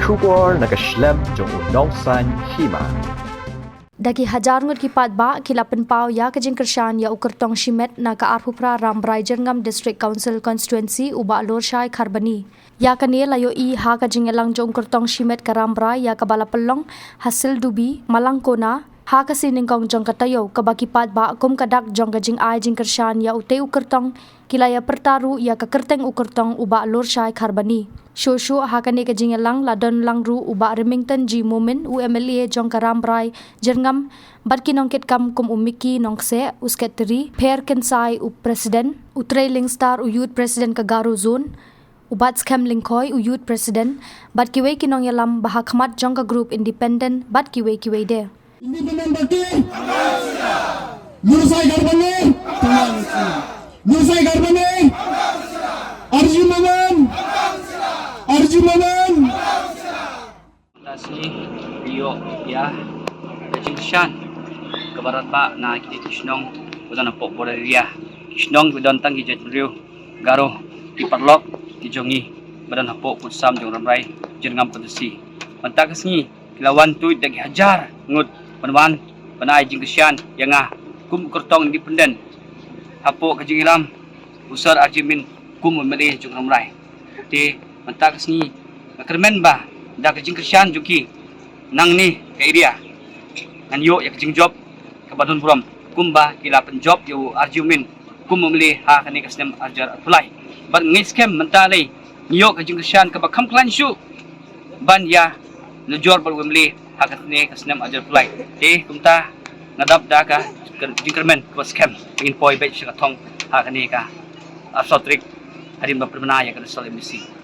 Shubor nakaslem jong unongsan hima. Dagi hajar ngut kipat ba kilapan pau ya kajing kershan ya ukertong shimet na ka arhupra Rambrai Jerngam District Council Constituency uba lor shai kharbani. Ya kane layo I ha kajing elang jong kertong shimet ka Rambrai ya kabala pelong hasil dubi malangkona ha kasining kong jong katayo kabakipat ba kum kadak jong kajing ai jing kershan ya ute ukertong kilaya pertaru ya kakerteng ukertong uba lor shai kharbani. Shoshu hakane kajing elang ladon langru uba Remington G Momin UMLA jong ka Rambrai Jerngam badki nongket kam kum umiki nongse usketri per kensai u president utrailing star u youth president ka Garo zone ubat scam lingkoi u youth president badki we kinong yalam bahakmat jong ka group independent badki we de independent party Nurusai Garbani Nurusai Garbani Arjun Maman Tasni Rio ya Kershan kebarat ba na kiti Kisnong udan pok boraria Kisnong udan tang hijet Rio Garo kiparlok kijongi badan hapok putsam jong Rambrai Jerngam Pedesi mantakasni kilawan tu dagi hajar ngut panwan panai jing Kershan yang kum kertong independent hapok kajingilam usar arjimin kum memilih jong Rambrai ti mantakasni kermen ba dah kajing Kershan juki nang ni ke area ngan yo ya kajing job ke badun puram kumba kila penjob yo arjumin kum memilih ha kani kasnem ajar apply ban ngiskem mentalai yo kajing Kershan ke bakam klan shu ban ya lejor bar memilih ha kani kasnem ajar apply kumta ngadap da ka kajing kermen ke scam ingin poi bet sing thong ha kani ka asotrik hadim ba permana ya ka sol emisi